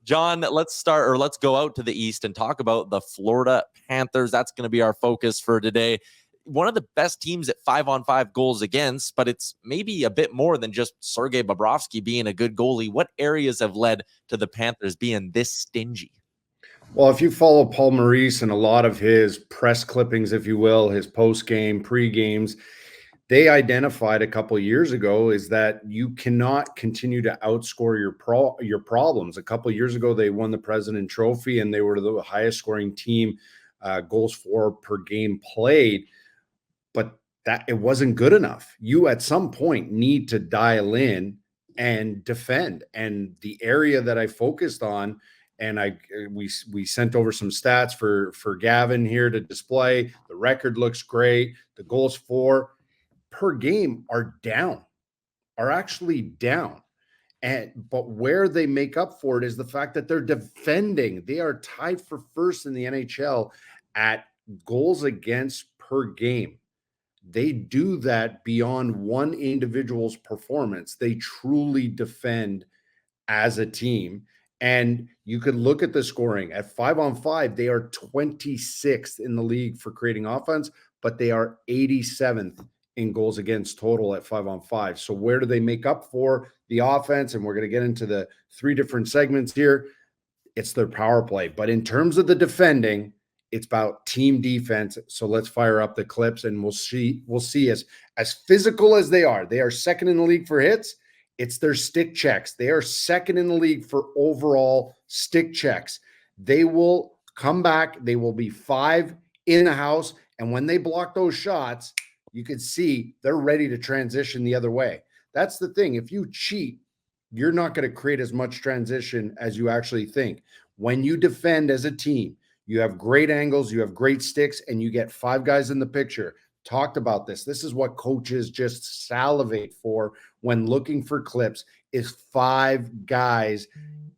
Jon, let's go out to the East and talk about the Florida Panthers. That's going to be our focus for today. One of the best teams at 5-on-5 goals against, but it's maybe a bit more than just Sergei Bobrovsky being a good goalie. What areas have led to the Panthers being this stingy? Well, if you follow Paul Maurice and a lot of his press clippings, if you will, his post-game, pre-games, they identified a couple of years ago is that you cannot continue to outscore your problems. A couple of years ago, they won the President Trophy, and they were the highest scoring team, goals for per game played. But that it wasn't good enough. You at some point need to dial in and defend. And the area that I focused on, and we sent over some stats for Gavin here to display. The record looks great. The goals for per game are actually down. But where they make up for it is the fact that they're defending. They are tied for first in the NHL at goals against per game. They do that beyond one individual's performance. They truly defend as a team. And you could look at the scoring at 5-on-5. They are 26th in the league for creating offense, but they are 87th in goals against total at 5-on-5. So where do they make up for the offense? And we're going to get into the three different segments here. It's their power play. But in terms of the defending, it's about team defense. So let's fire up the clips and we'll see as physical as they are second in the league for hits. It's their stick checks. They are second in the league for overall stick checks. They will come back. They will be 5 in the house. And when they block those shots, you can see they're ready to transition the other way. That's the thing. If you cheat, you're not going to create as much transition as you actually think. When you defend as a team, you have great angles, you have great sticks, and you get 5 guys in the picture. Talked about this. This is what coaches just salivate for when looking for clips is 5 guys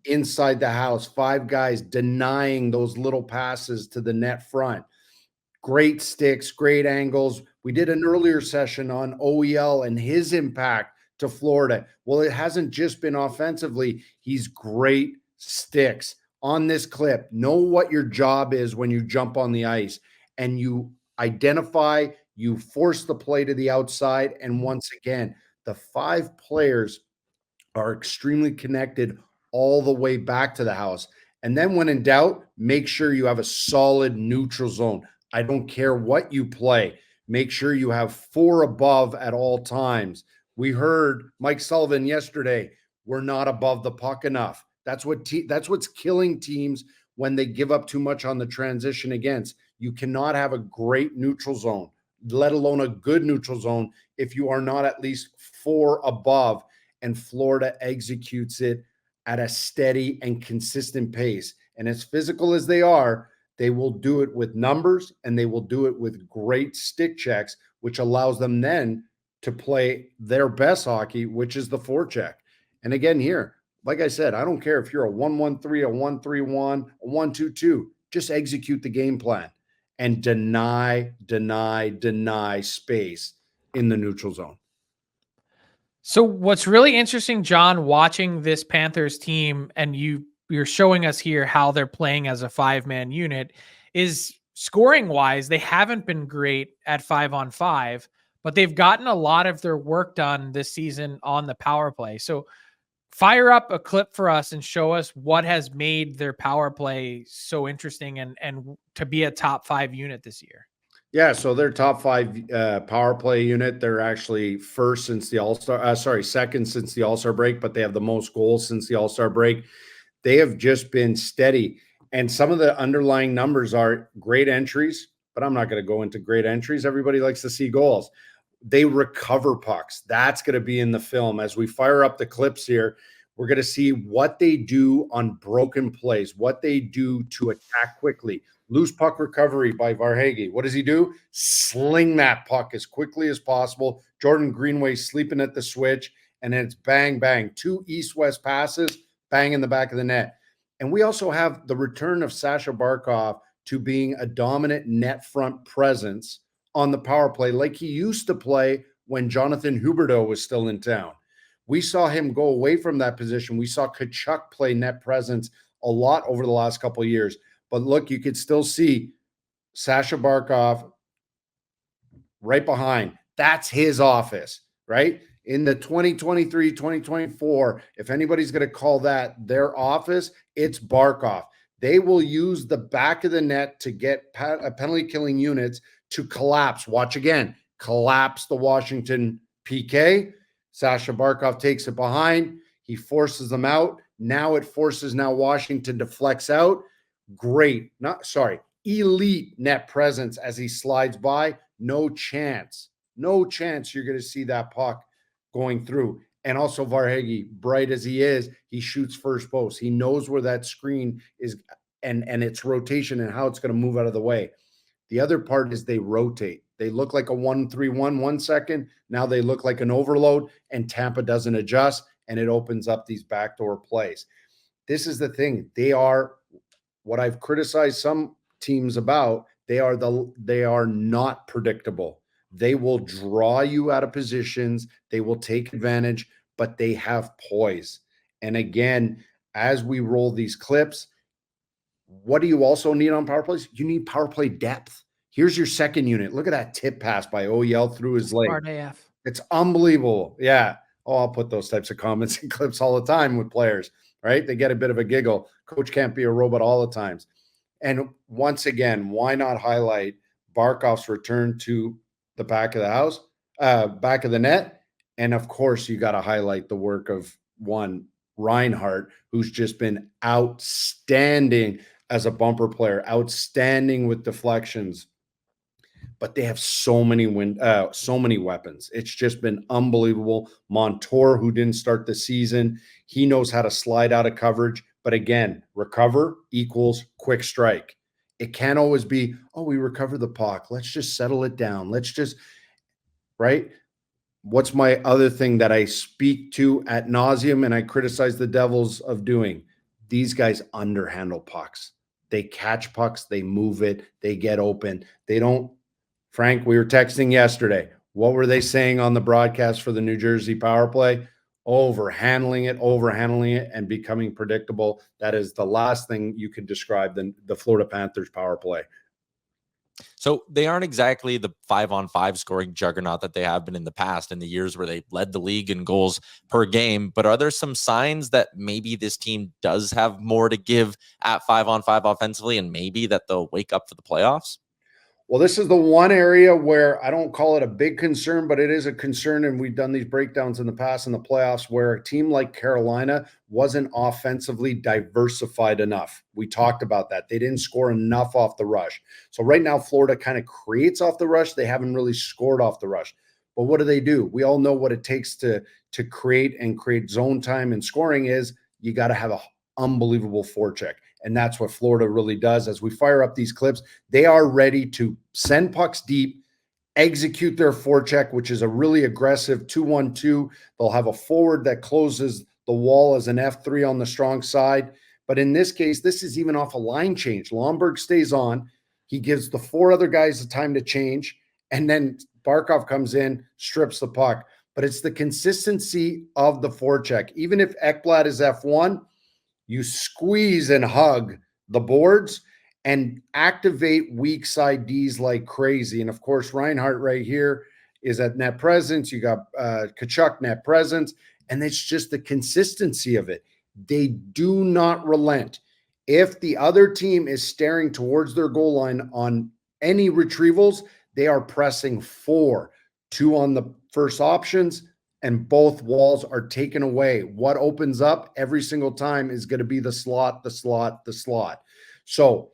inside the house, 5 guys denying those little passes to the net front. Great sticks, great angles. We did an earlier session on OEL and his impact to Florida. Well, it hasn't just been offensively. He's great sticks. On this clip, know what your job is when you jump on the ice and you identify, you force the play to the outside. And once again, the 5 players are extremely connected all the way back to the house. And then when in doubt, make sure you have a solid neutral zone. I don't care what you play. Make sure you have 4 above at all times. We heard Mike Sullivan yesterday, we're not above the puck enough. That's what's killing teams when they give up too much on the transition against. You cannot have a great neutral zone, let alone a good neutral zone, if you are not at least 4 above. And Florida executes it at a steady and consistent pace. And as physical as they are, they will do it with numbers and they will do it with great stick checks, which allows them then to play their best hockey, which is the forecheck. And again, here, like I said, I don't care if you're a 1-1-3, a 1-3-1, a 1-2-2. Just execute the game plan and deny space in the neutral zone. So what's really interesting, Jon, watching this Panthers team, and you're showing us here how they're playing as a 5-man unit, is scoring-wise, they haven't been great at 5-on-5, but they've gotten a lot of their work done this season on the power play. So fire up a clip for us and show us what has made their power play so interesting and to be a top 5 unit this year. Yeah, so their top 5 power play unit, they're actually first since the second since the All-Star break, but they have the most goals since the All-Star break. They have just been steady. And some of the underlying numbers are great entries, but I'm not going to go into great entries. Everybody likes to see goals. They recover pucks. That's going to be in the film. As we fire up the clips here, we're going to see what they do on broken plays, what they do to attack quickly. Loose puck recovery by Varhage. What does he do? Sling that puck as quickly as possible. Jordan Greenway sleeping at the switch, and then it's bang, bang. 2 east-west passes, bang in the back of the net. And we also have the return of Sasha Barkov to being a dominant net front presence on the power play like he used to play when Jonathan Huberdeau was still in town. We saw him go away from that position. We saw Tkachuk play net presence a lot over the last couple of years. But look, you could still see Sasha Barkov right behind. That's his office, right? In the 2023, 2024, if anybody's going to call that their office, it's Barkov. They will use the back of the net to get penalty killing units to collapse. Watch again, collapse the Washington PK. Sasha Barkov takes it behind. He forces them out. Now it forces Washington to flex out. Great. Elite net presence as he slides by. No chance you're going to see that puck going through. And also Varhegi, bright as he is, he shoots first post. He knows where that screen is and its rotation and how it's going to move out of the way. The other part is they rotate. They look like a 1-3-1 1 second. Now they look like an overload, and Tampa doesn't adjust, and it opens up these backdoor plays. This is the thing. They are what I've criticized some teams about. They are not predictable. They will draw you out of positions. They will take advantage, but they have poise. And again, as we roll these clips, what do you also need on power plays? You need power play depth. Here's your second unit. Look at that tip pass by OEL through his leg. It's unbelievable. Yeah. Oh, I'll put those types of comments and clips all the time with players, right? They get a bit of a giggle. Coach can't be a robot all the times. And once again, why not highlight Barkov's return to the back of the house, back of the net? And of course, you got to highlight the work of Reinhart, who's just been outstanding as a bumper player, outstanding with deflections. But they have so many weapons. It's just been unbelievable. Montour, who didn't start the season, he knows how to slide out of coverage. But again, recover equals quick strike. It can't always be, oh, we recover the puck. Let's just settle it down. Right? What's my other thing that I speak to ad nauseum and I criticize the Devils of doing? These guys underhandle pucks. They catch pucks. They move it. They get open. They don't. Frank, we were texting yesterday. What were they saying on the broadcast for the New Jersey power play? Overhandling it, and becoming predictable. That is the last thing you could describe the Florida Panthers power play. So they aren't exactly the 5-on-5 scoring juggernaut that they have been in the past, in the years where they led the league in goals per game. But are there some signs that maybe this team does have more to give at 5-on-5 offensively, and maybe that they'll wake up for the playoffs? Well, this is the one area where I don't call it a big concern, but it is a concern. And we've done these breakdowns in the past in the playoffs where a team like Carolina wasn't offensively diversified enough. We talked about that. They didn't score enough off the rush. So right now, Florida kind of creates off the rush. They haven't really scored off the rush. But what do? We all know what it takes to create zone time and scoring is you got to have an unbelievable forecheck. And that's what Florida really does. As we fire up these clips, they are ready to send pucks deep, execute their forecheck, which is a really aggressive 2-1-2. They'll have a forward that closes the wall as an F3 on the strong side. But in this case, this is even off a line change. Lomberg stays on. He gives the four other guys the time to change. And then Barkov comes in, strips the puck. But it's the consistency of the forecheck. Even if Ekblad is F1, you squeeze and hug the boards and activate weak side Ds like crazy. And of course, Reinhart right here is at net presence. You got Tkachuk net presence. And it's just the consistency of it. They do not relent. If the other team is staring towards their goal line on any retrievals, they are pressing 4, 2 on the first options, and both walls are taken away. What opens up every single time is going to be the slot. So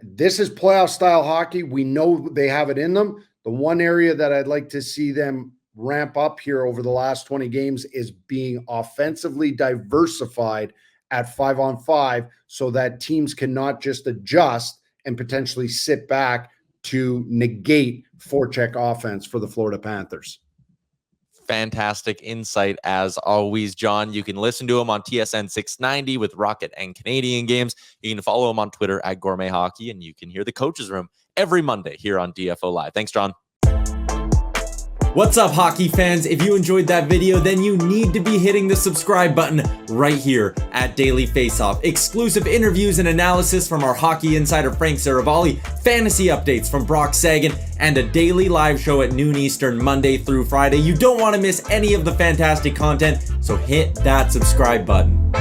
this is playoff style hockey. We know they have it in them. The one area that I'd like to see them ramp up here over the last 20 games is being offensively diversified at 5-on-5 so that teams cannot just adjust and potentially sit back to negate forecheck offense for the Florida Panthers. Fantastic insight as always, Jon. You can listen to him on TSN 690 with Rocket and Canadian Games. You can follow him on Twitter at Gourmet Hockey, and you can hear the Coach's Room every Monday here on DFO Live. Thanks, Jon. What's up, hockey fans? If you enjoyed that video, then you need to be hitting the subscribe button right here at Daily Faceoff. Exclusive interviews and analysis from our hockey insider Frank Seravalli, fantasy updates from Brock Sagan, and a daily live show at noon Eastern Monday through Friday. You don't want to miss any of the fantastic content, so hit that subscribe button.